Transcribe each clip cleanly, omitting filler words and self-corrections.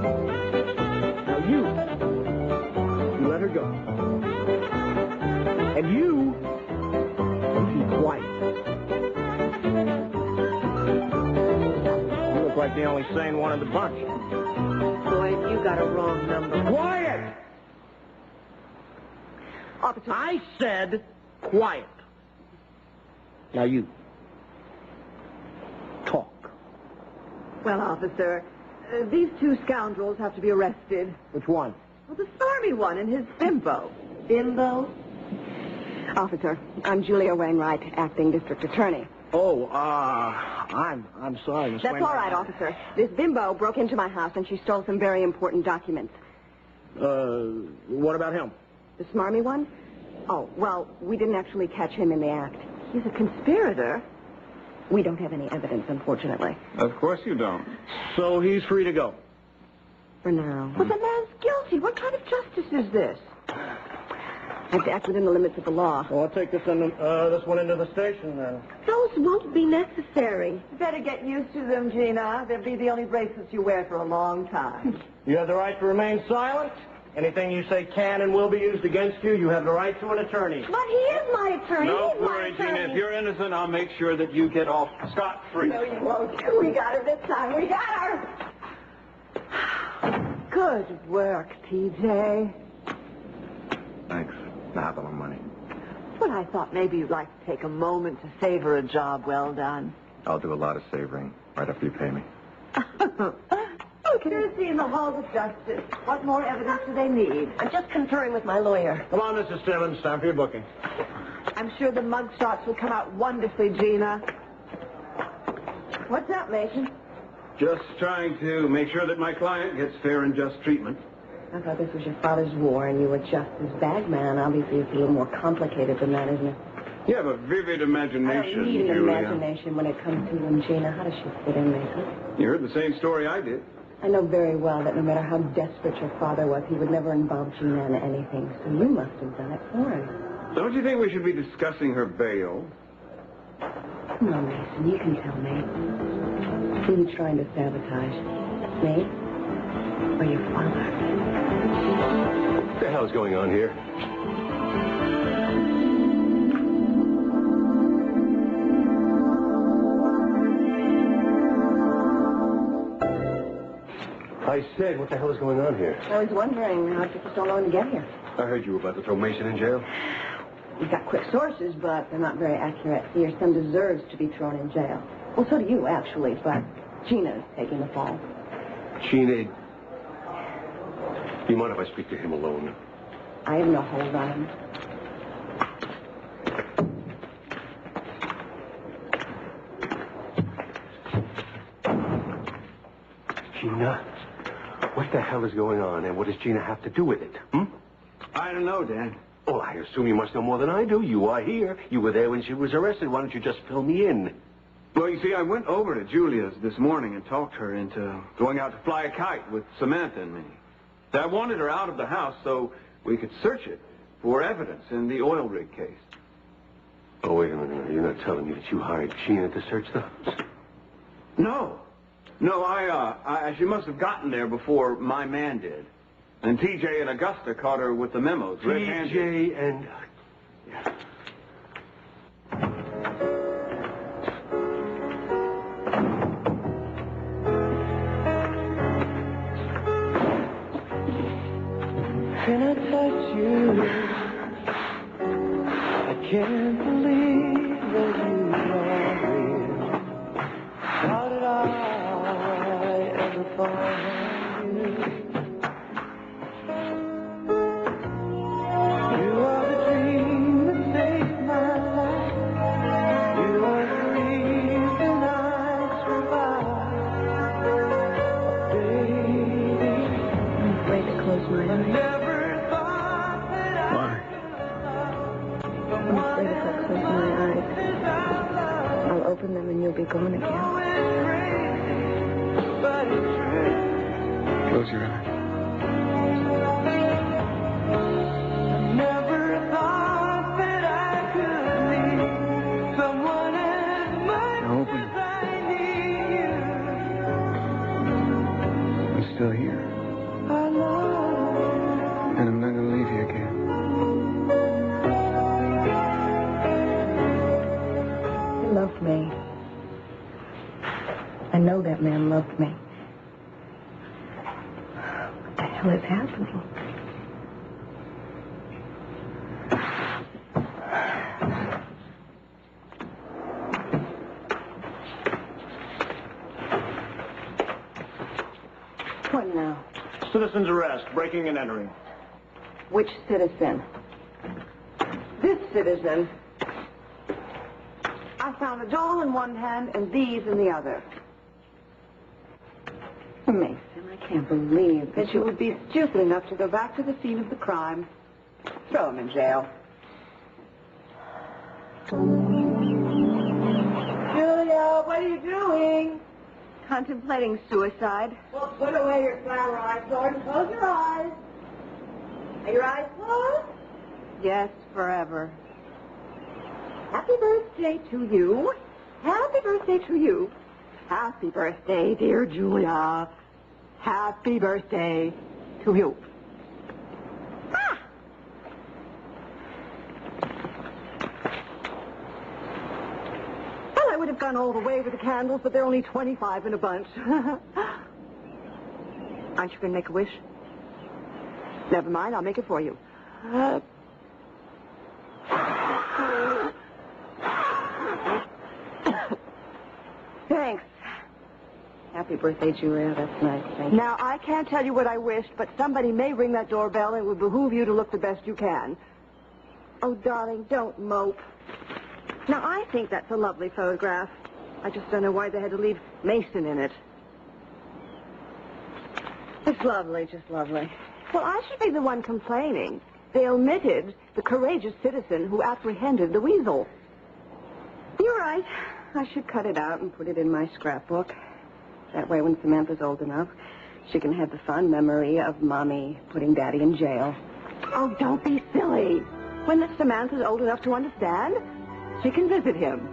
Now you let her go. And you be quiet. You look like the only sane one in the bunch. Boyd, you got a wrong number. Quiet! Officer. I said quiet. Now you. Talk. Well, officer, these two scoundrels have to be arrested. Which one? Well, the stormy one and his bimbo. Bimbo? Officer, I'm Julia Wainwright, acting district attorney. Oh, I'm sorry, Miss That's all right, officer. This bimbo broke into my house and she stole some very important documents. What about him? The smarmy one? Oh, well, we didn't actually catch him in the act. He's a conspirator. We don't have any evidence, unfortunately. Of course you don't. So he's free to go. For now. But the man's guilty. What kind of justice is this? I have to act within the limits of the law. Well, I'll take this one into the station, then. Those won't be necessary. You better get used to them, Gina. They'll be the only bracelets you wear for a long time. You have the right to remain silent. Anything you say can and will be used against you, you have the right to an attorney. But he is my attorney. No, He's my worry, Gina. attorney. If you're innocent, I'll make sure that you get off scot-free. No, you won't. We got her this time. We got her. Good work, TJ. Thanks. Now for my money. But I thought maybe you'd like to take a moment to savor a job well done. I'll do a lot of savoring right after you pay me. Conspiracy in the halls of justice. What more evidence do they need? I'm just conferring with my lawyer. Come on, Mrs. Simmons. Time for your booking. I'm sure the mug shots will come out wonderfully, Gina. What's up, Mason? Just trying to make sure that my client gets fair and just treatment. I thought this was your father's war and you were just his bag man. Obviously, it's a little more complicated than that, isn't it? You have a vivid I imagination, don't need an Julia. imagination when it comes to you and Gina. How does she fit in, Mason? You heard the same story I did. I know very well that no matter how desperate your father was, he would never involve Gina in anything. So you must have done it for him. Don't you think we should be discussing her bail? Come on, Mason, you can tell me. Who are you trying to sabotage? Me? Or your father? What the hell is going on here? I said, what the hell is going on here? I was wondering how it took you so long to get here. I heard you were about to throw Mason in jail. We've got quick sources, but they're not very accurate. Your son deserves to be thrown in jail. Well, so do you, actually, but Gina's taking the fall. Gina, do you mind if I speak to him alone? I have no hold on him. Gina, what the hell is going on, and what does Gina have to do with it? I don't know, Dad. Well, I assume you must know more than I do. You are here. You were there when she was arrested. Why don't you just fill me in? Well, you see, I went over to Julia's this morning and talked her into going out to fly a kite with Samantha and me. I wanted her out of the house so we could search it for evidence in the oil rig case. Oh, wait a minute. You're not telling me that you hired Gina to search the house? No. No, she must have gotten there before my man did. And TJ and Augusta caught her with the memos. TJ and... Can I touch you? I can't believe that you are real. How did I ever find you? You are the dream that saved my life. You are the reason I survived. Baby, I'm afraid to close my eyes. Why? I'm afraid if I close my eyes, I'll open them and you'll be gone again. Close your eyes. Never thought that I could need someone as much Now open as I need you. still here. I love And I'm not going to leave you again. He loved me. I know that man loved me. What the hell is happening? What now? Citizen's arrest, breaking and entering. Which citizen? this citizen. I found a doll in one hand and these in the other. Mason, I can't believe That you would be stupid enough to go back to the scene of the crime. Throw him in jail. Julia, what are you doing? contemplating suicide. Well, put away your samurai sword and close your eyes. Are your eyes closed? Yes, forever. Happy birthday to you. Happy birthday to you. Happy birthday, dear Julia. Happy birthday to you. Ah! Well, I would have gone all the way with the candles, but they're only 25 in a bunch. Aren't you going to make a wish? Never mind, I'll make it for you. Thanks. Happy birthday, Julia. That's nice. Thank you. Now, I can't tell you what I wished, but somebody may ring that doorbell, and it would behoove you to look the best you can. Oh, darling, don't mope. Now, I think that's a lovely photograph. I just don't know why they had to leave Mason in it. It's lovely, just lovely. Well, I should be the one complaining. They omitted the courageous citizen who apprehended the weasel. You're right. I should cut it out and put it in my scrapbook. That way, when Samantha's old enough, she can have the fond memory of Mommy putting Daddy in jail. Oh, don't be silly. When Samantha's old enough to understand, she can visit him.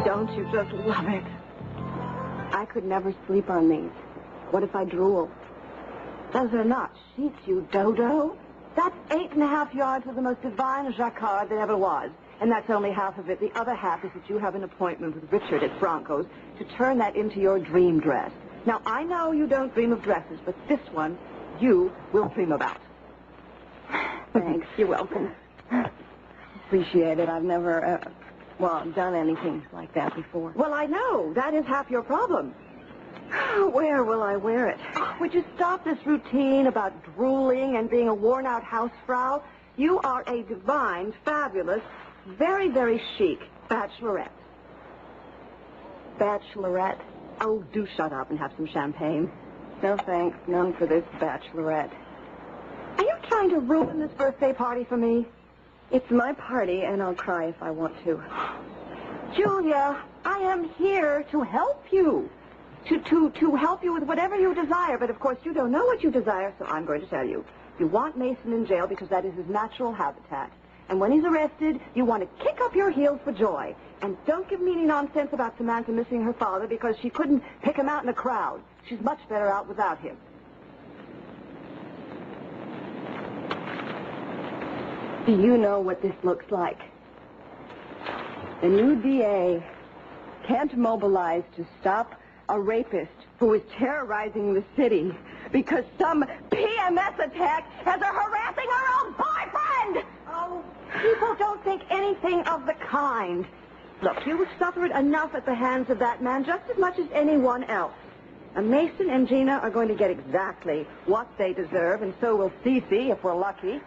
Don't you just love it? I could never sleep on these. What if I drool? Those are not sheets, you dodo. That's 8.5 yards of the most divine jacquard that ever was. And that's only half of it. The other half is that you have an appointment with Richard at Franco's to turn that into your dream dress. Now, I know you don't dream of dresses, but this one you will dream about. Thanks. You're welcome. Appreciate it. I've never, done anything like that before. Well, I know. That is half your problem. Where will I wear it? Would you stop this routine about drooling and being a worn-out housefrau? You are a divine, fabulous, very, very chic bachelorette. Bachelorette? Oh, do shut up and have some champagne. No thanks. None for this bachelorette. Are you trying to ruin this birthday party for me? It's my party, and I'll cry if I want to. Julia, I am here to help you. To help you with whatever you desire. But, of course, you don't know what you desire, so I'm going to tell you. You want Mason in jail because that is his natural habitat. And when he's arrested, you want to kick up your heels for joy. And don't give me any nonsense about Samantha missing her father because she couldn't pick him out in a crowd. She's much better out without him. Do you know what this looks like? The new DA can't mobilize to stop a rapist who is terrorizing the city because some PMS attack has her harassing her own boyfriend! Oh, people don't think anything of the kind. Look, you suffered enough at the hands of that man just as much as anyone else. And Mason and Gina are going to get exactly what they deserve, and so will Cece if we're lucky.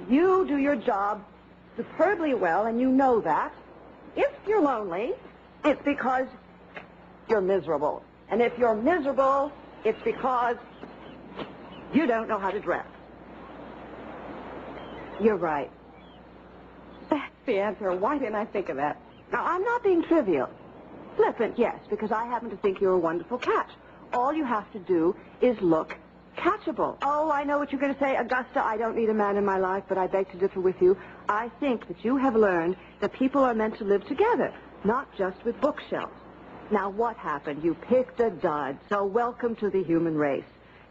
You do your job superbly well, and you know that. If you're lonely, it's because you're miserable. And if you're miserable, it's because you don't know how to dress. You're right. That's the answer. Why didn't I think of that? Now, I'm not being trivial. Flippant, yes, because I happen to think you're a wonderful catch. All you have to do is look catchable. Oh, I know what you're going to say. Augusta, I don't need a man in my life, but I beg to differ with you. I think that you have learned that people are meant to live together, not just with bookshelves. Now, what happened? You picked a dud, so welcome to the human race.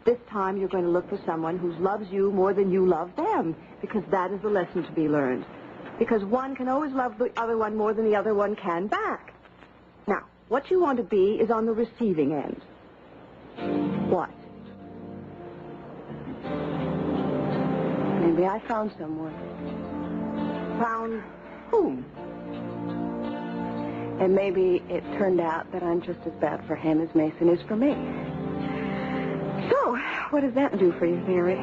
This time you're going to look for someone who loves you more than you love them, because that is the lesson to be learned. Because one can always love the other one more than the other one can back. Now, what you want to be is on the receiving end. What? Maybe I found someone. Found whom? And maybe it turned out that I'm just as bad for him as Mason is for me. So, what does that do for your theory?